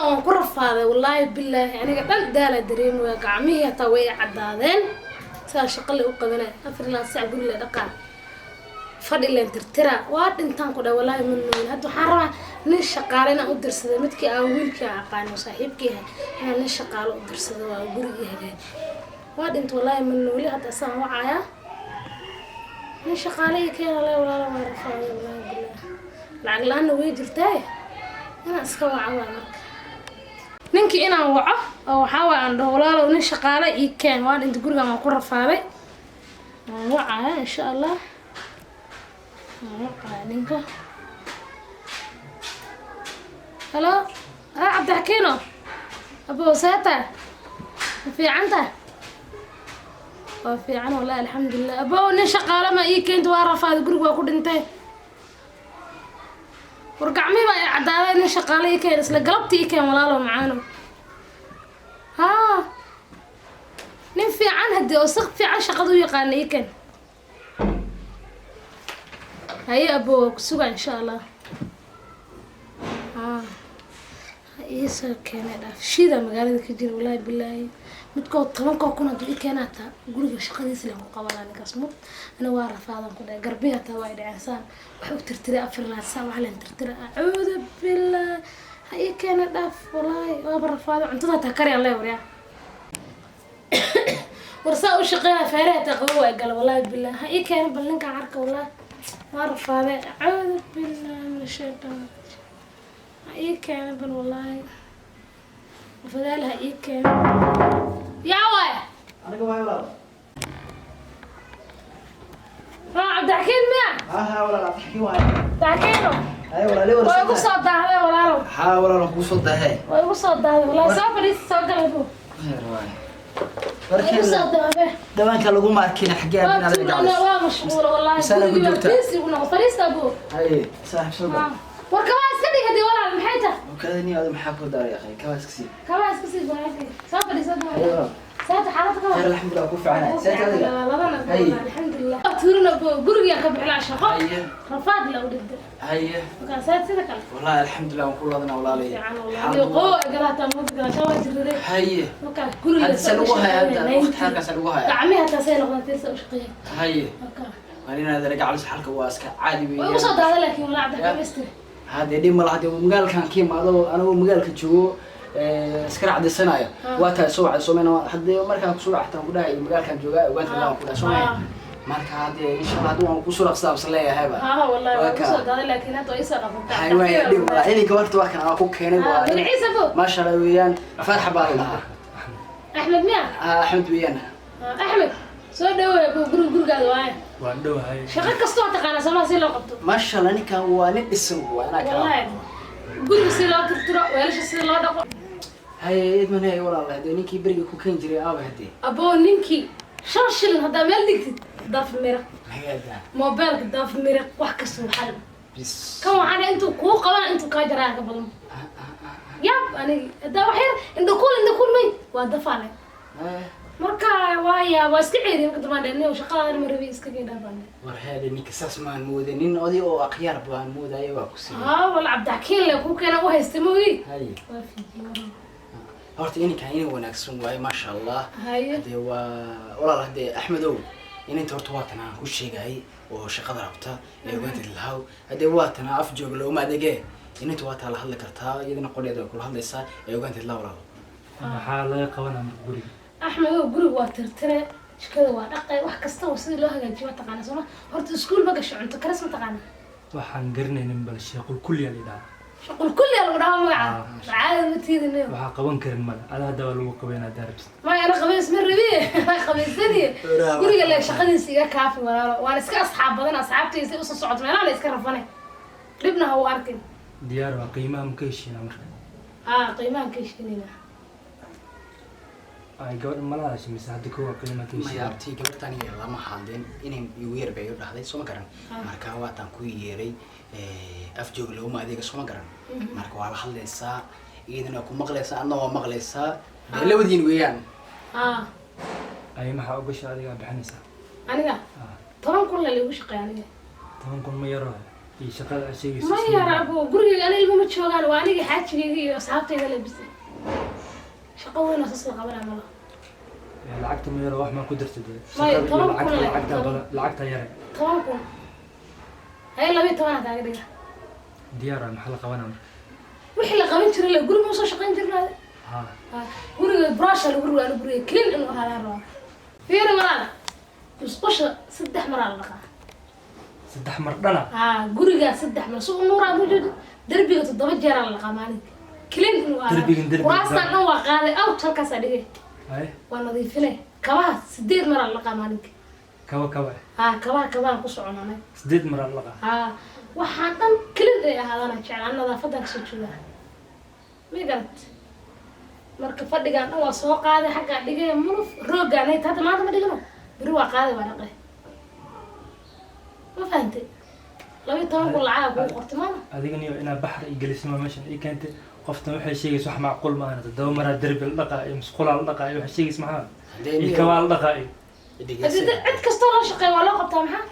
كرفاده والله بالله أنا قدام دالة دريم وقعمية طوية عدادين صار شقلي وقبنا أفر لا ساعة قول لي دقا فضل اللي ترترى واد انتان قدا والله من هادو حرام نيش شقالنا أقدر سدا متكي أولك عقان وصاحبك أنا نيش شقال أقدر سدا وأقولي هذا واد انت والله من ولي هاد أسمع وعيا نيش شقالي كين الله ولا ما رفاده والله بالله العقلان ويجرتاي أنا أسكوا عوامك ninkii inaan waco oo waxa way aan dhawlaalo nin shaqaale ii keen waan inta guriga ma ku rafaaday waca insha Allah waca ninka hello عبد الحكيم ابو ساتا في عنده وفي عنه والله الحمد لله ابو nin shaqaale ma ii keent waa rafaaday guriga waa ku dhintay ورقعمي بقى عدالة شغالة كين اسلا قلبتي كين ولا له معانا ها ننفي عنها دي وسقط في عن شقضو يقاني كين هيا ابو سوق ان شاء الله ها يسر كين شيدا مقالة كجير والله بالله متكو طبنكو كنا دو كيناتا غوريغا شقاديس لا قبلان كاسمو انا وارف هذا كدا غربيها تا وايد انسان waxu tirtire afar la saa wax la tirtire acuudu billah hay kana daf wallahi waa barfaado cuntada ta kari Allah wariya warsa u shaqeeya faarata qawo ay gal wallahi billah hay kana ballinka arka wallahi waa rafaade acuudu billah min shaytan hay kana bal wallahi fadalha hay kana يا وي أنا كمان ولا عبد الحكيم مين؟ ها ولا عبد الحكيم واحد تحكيله أي ولا ليه ولا ويقول صوت ده ولا له ها ولا له قصة ده هاي ويقول صوت ده ولا سافر يسوق له خير واي ويقول صوت ده ده ما كان لقوم أركين حاجات من هذا الجالس أنا مشغول والله سنة قلت بس يقولنا فريست أبوه أي صاحب صدق وكواس كذي هدي ولا المحيطة وكذا ني هذا محاكو دار يا أخي كواس كسي كواس كسي بقى سافر يسوق أيوة ساعات حالتك خير الحمد لله كوف عنها ساعات هذا لا الحمد لله تقولنا برجع كبر على شقة هي رفاد لو ضد هي وكان ساعات كذا كان والله الحمد لله وكل هذا ولا لي والله قوة قرأت أمك قرأت شو تجري هي وكان كل هذا سلوها هذا وقت حركة سلوها تعميها تسيل وقت تسوي شقية هي وكان أنا هذا رجع على حالك واسك عادي وصل هذا لكن ولا عبد الحميد هذا دي مال هذا مقال كان كيم هذا أنا مقال كتشو سكر عد السنة وقتها سوى سومنا حد مركان كسوع حتى كده المقال كان جوجا وقت الله كده سومنا مركان هذا إن شاء الله دوام كسوع أصلا صلية هبة والله وصل هذا لكن هذا يسرع أيوة دي والله إني كبرت وقت أنا أخوك هنا ما شاء الله ويان فرح بالله أحمد مين أحمد ويان أحمد سو دوا جرو قال واي وعنده هاي شغل كستو تقانا سما سيلو قبطو ما شاء الله نك هو اسم وأنا كلام والله جرو سيلو ترى ولا شو سيلو دقو هاي من هاي والله هذا نيكي بريء كوكين جري أبو هدي أبو نينكي شرشل هذا مالك ضاف ميرا موبايلك ضاف ميرا وحكسو حل بس كم عنا أنتو كو قبل أنتو كاجرا قبل ياب أنا ده وحير إن كل مي ودفعني marka waaya waa iska ceerin ka dambaan inuu shaqada mar rabi iska geedaan war hada ninka saas ma moodanin oday oo aqyar baan moodayo waa ku siiyay wala Cabdi Xakiin la ku keena u haystay mooyi hay horta inay kaan inay wanaagsan waay ma sha Allah hade waa walaal hade Axmedow inay horta waa tan aan ku sheegay oo shaqada rabta ee wada lahaw hade waa tan af joog loo ma adagee inay waa taa la hadli kartaa iyadana qoleeda ku hadlaysaa ee wada la walaal maxaa laga qabanaa guriga أحمد هو جروب واترترة شكله وارقة واحد كسته وصير له هجا جوا تقانا سما هرت سكول بقى شو أنت كرس ما تقانا waxaan garanayn bal shaqo kulli ay dhaca شغل كل يوم قدام معه عاد متيد إنه waxa qaban karin mal ala hada waa lagu qabeynaa darabs ما أنا خميس من ربيع خميس ثانية قولي قال لك شغلي سيجا كافي وأنا إسك أصحاب بدنا أصحابتي يصير وصل صعد ما أنا إسك رفني ربنا هو أركن diyaar waa qiimaha mukayshina marka قيمة كيش كنينا ay gabadh malaha shimisa hadda koo qiimaha ma kayshina yaabtii gabadhan iyo lama hadleen inay igu yar bay u dhahday soo ma garan marka waa tan ku yeeray af joog loo ma adeega soo ma garan marka waa la hadlaysaa iyadana ku maqlaysaa adna waa maqlaysaa labadiin weeyaan ay maxaa uga shaadiga bixinaysa aniga toban kun la igu shaqeeyay aniga 10 kun ma yaro iyo shaqada aad sheegayso ما يرابو قرقي أنا اللي ما تشوفان وأنا حاجة جي أصحابتي هذا لبس شقونا تصل قبل عمله lacagta ma yaro wax ma ku dirtay ما طبعا lacagta yare طبعا هاي لا بيت وانا تاقدر diyaar ah maxaa la qabanaa marka wixii la qaban jiray la guriga soo shaqayn jirnaa ha guriga brush la guriga clean inuu ahaa rabo fiir marana isqosha 3 mar la dhaqaa 3 mar dhana guriga 3 mar soo nuura mujud darbiga 7 jeer la dhaqaa maalin clean inuu ahaa quraastan dhan waa qaaday aw halkaas dhigay hay waa nadiifinay kabaha 8 mar la dhaqaa maalin kabaha ku soconaa 8 mar la dhaqaa waxaan dhan clean ay ahaadana jeclaan nadaafada ka soo jeeda migat marka fadhigan dhan waa soo qaaday xagga dhigay muluf roogaanay tada maanta ma dhigano biri waa qaaday waa dhaqay ma fahantay 12 kun lacag ku qortay maana adiga niyo ina baxr ay galismo meeshan ay keentay qoftan waxay sheegayso wax macquul ma aha daba mara darbi la dhaqaa iyo musqula la dhaqaa waxay sheegayso maxaa iyo kawaal dhaqaa cid kasta oo shaqeeyo waa loo qabtaa maxaa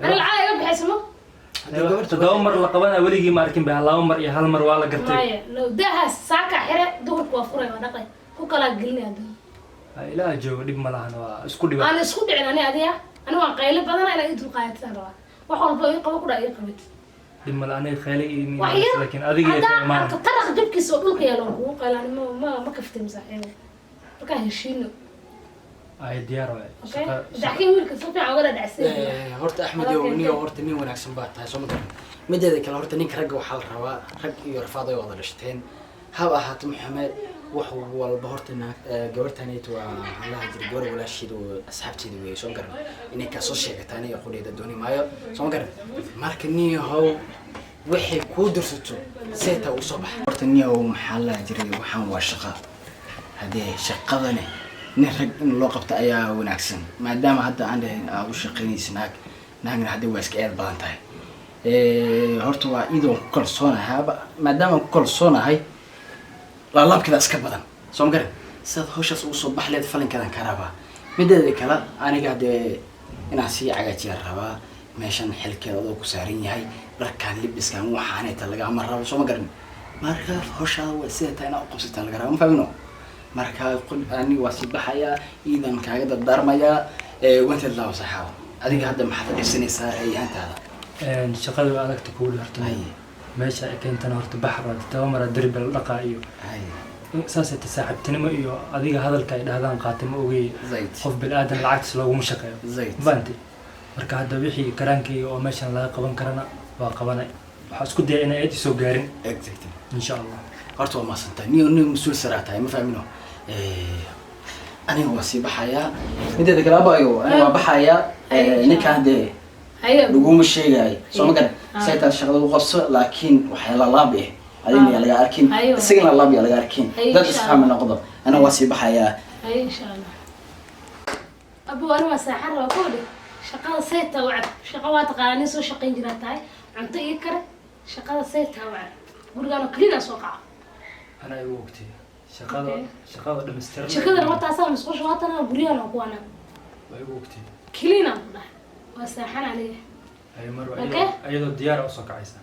ana lacag iga bixismo daba mar la qabanaa weligii ma arkin baa 2 mar iyo 1 mar waa la gartay maya loo daha saaka xire duhurku waa furay waa dhaqay ku kala gelinaa ilaa joogo dib ma lahan waa isku dhibaa aan isku dhicin ani adiga ana waan qaylo badan ina idul qaayatan rabaa wax walba ay qabo ku dhaay qabad dib ma lahan khayli in laakiin adiga iyo ma taraq dibkiisa dhulka yaalo ku qaylaan ma kaftim saaxiib marka heshiino ay diyaar way daxkii wiilka soo fiican uga dhacsan horta Axmed iyo niyo horta nin wanaagsan baa tahay soo ma garan mideeda kale horta ninka ragga waxa la rabaa rag iyo rafaad ay wada dhashteen haba ahaato Maxamed wax walba horta gabartaneetu waa Allah jir gabar walaashid oo asxaabteedu way soo garan inay ka soo sheegataan iyo qoleeda dooni maayo soo garan marka niyo haw wixii ku dirsato seeta u soo bax horta niyo maxaa la jiray waxaan waa shaqo hadee shaqadane nin rag in loo qabto ayaa wanaagsan maadaama hadda aan dhahay u shaqeynaysa naagna hadda waa iska eed badan tahay horta waa idoo ku kalsoonahay maadaama ku kalsoonahay laabkeeda iska badan soo garan sad hawshaas uu soo baxleed falinkadan ka rabaa mideeda kale aniga hadda inaan sii cagaajiya rabaa meeshan xilkeeda oo ku saaran yahay dharkaan libiskan waxaanayta laga ama rabo soo garan marka hawshaada waa sida taana u qabsataa laga rabo ma fahmino marka ani waa si baxaya iidan kaaga dardarmaya wanta la wasaxaa adiga hadda maxaad dhisanaysaa ayaantaada shaqada waa adagta ku leertay meesha ay keentana horta baxr daba mara darbi la dhaqaa iyo saasay saaxiibtinimo iyo adiga hadalka ay dhahdaan qaatimo ogeey qof bil aadan lacagtiis loogu shaqeeyo banti marka hadda wixii karaankii oo meeshan laga qaban karana waa qabanay waxa isku dayay inay aad soo gaarin insha Allah horta waa maasanta niyo masuul saraatay ma fahmino aniga waa si baxaya mideeda kale abayo aniga waa baxaya ninka hadda laguma sheegay soo ma garan sayta shaqada u qabso laakiin waxa la laab ah adina laga arkin isagana laab ya laga arkin dad isfaham noqdo ana waa si baxaya insha Allah abu ana waa saaxar waa koodi shaqada sayta wacd shaqo waa taqaani soo shaqeyn jirtay cunto iyo kare shaqada sayta wacd guriga kaliya soo qaca ana ay waqti shaqada dhameystir shaqada ma taasoo masqul waatana guriga ku ana way waqti kaliya waa saaxan aniga ay mar ayadoo diyaar u soo kacaysa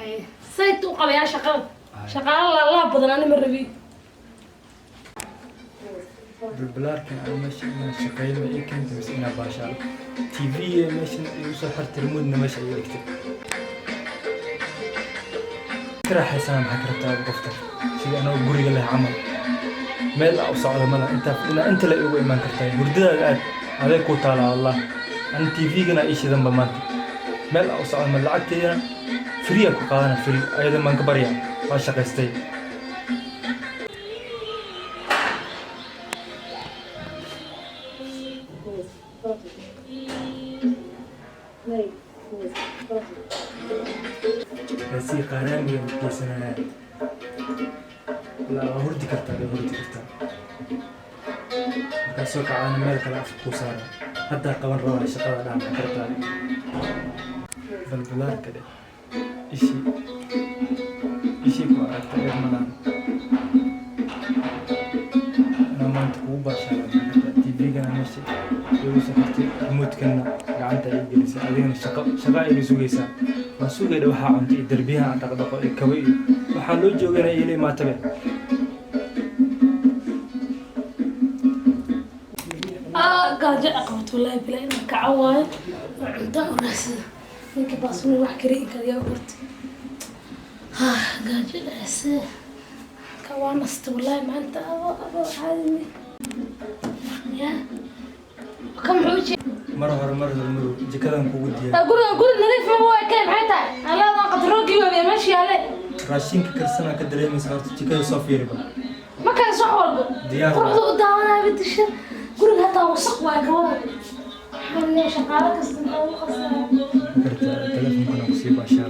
ay saytu qabaya shaqada la badan ana ma rabi بالبلاركن أنا ماشي من شقيل ما يمكن تمسكنا باشا TV ماشي يوصل حتى المود ماشي يكتب كره حسام حكرتها بقفتك شيء أنا وقولي له عمل ما لا أوصل ملا أنت لا يقول إيمان كرتاي بردها قاعد هذا كوت على الله أنا TV كنا إيش ذنب ما ما لا أوصل ملا عكتي فريق وقانا فري أيضا ما كبريا باشا قستي بسي قرامي بسنا لا هردي كرتا كسوق عن مالك لا فكوسار حتى قبل روح شقة نعم كرتا بالبلاد كده إشي كوا أكتر ملان أنا ما أنت كوبا شغال تيجي كنا ماشي يوسف حتى موت كنا قعدت أجلس أدين شقة يلسوا جيسا مسؤول إذا واحد عندي دربيها عن دقدقة كوي وحلو جوجنا إلي ما تبع قال جاء قوت والله بلا إنك عوال وعند راسي إنك باصوني واحد كريم كذا قلت قال جاء راسي كوانست والله ما أنت أبو حالي يا كم حوجي مرة المرو جكلام كودي أقول نظيف ما هو كيف حتى على قد روقي وبي ماشي عليه راشين كرسنا كدريم صارت جكلام صافير بقى ما كان صح والله ديار فرحوا قدامنا بنت الشر قول هذا وسق وقوار حنا شغالة كستنقل وخسارة كرت تلفون كنا مصيبة شارع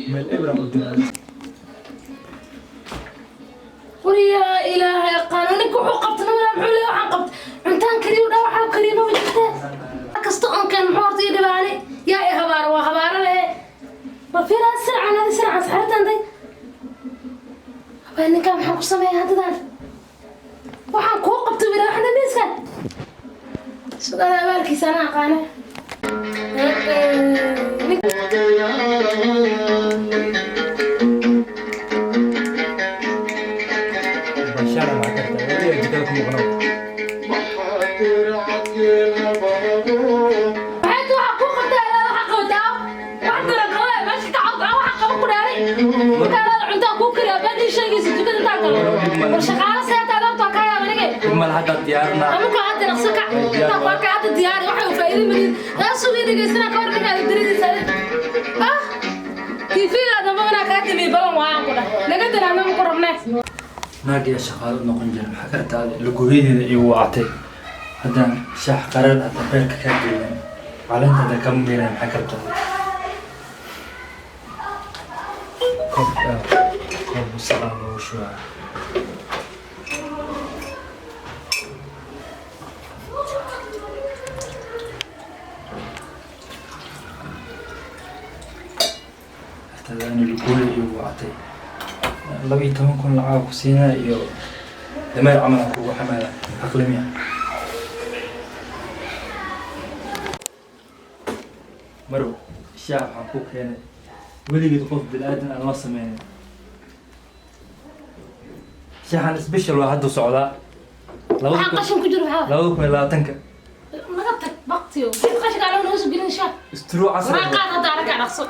من الإبرة قدام ويا إلهي قانونك وحقبت نولا محولي وحقبت عنتان كريم ولا وحاو كريم وجبته كستون كان محورتي دباني يا هبار وهبار له ما في راس سرعة هذه سرعة سحرت عندي أبغى إني كان محوق سمي هذا ذا وحن كوقبت بلا إحنا بيسكت شو قال أبالك سنة قانة بشارة مع كرت وليه جكلام مغنو بعد وحقوق ده وحقوق ده وحق القوي ماشي تعب وحق أبو كراري وكان عنده أبو كراري بدي شيء يسوي كده تاكل وشغالة سيئة على طاقة منك ما لحد ديارنا أنا كنت نفسك تقول كنت دياري وحي وفايدة مني لا سوي لي جسنا كور لي هذا دريد سنة كيف هذا ما أنا كاتب يبلغ معاهم كده نقدر أنا مقربنا ناقي شغال نقول جل حكرت هذا لقوهيدي إيوه عتي هذا شاح قرار هذا بيرك كابي على أنت هذا كم ميران حكرت كوب السلام وشوى هذا أنا لقوهيدي إيوه عتي لبي تمام كل العاب سينا يو دمار عملك وحماله أقلمية مرو الشعب حقوق هنا ولي يدخل بالآدم أنا وصل يعني شاحن سبيشل واحد وصعداء waxaan qashin ku jiro maxaa لو كم لا تنك naga tag baqtiyo kid qashin aan loo soo gelin shaah استرو عصر ma qaad hada arka dhaqso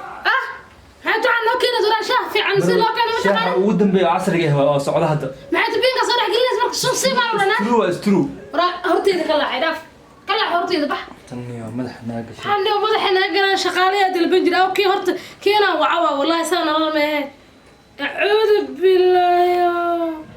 maxay taan loo keenay dora shaah fiican si loo keenay ma شاحن ودن بي عصر جه هو صعداء هذا maxay tubinka soo dhaxgelinaysa marka soo si ma lana استرو horteyda kala xidhaaf kala horteyda bax تنيو مدح ناقش حنا madaxna garan shaqaaleeyada dalban jira oo kii horta keena waxa wallahi sana nolol ma ahayn a'uudu billahi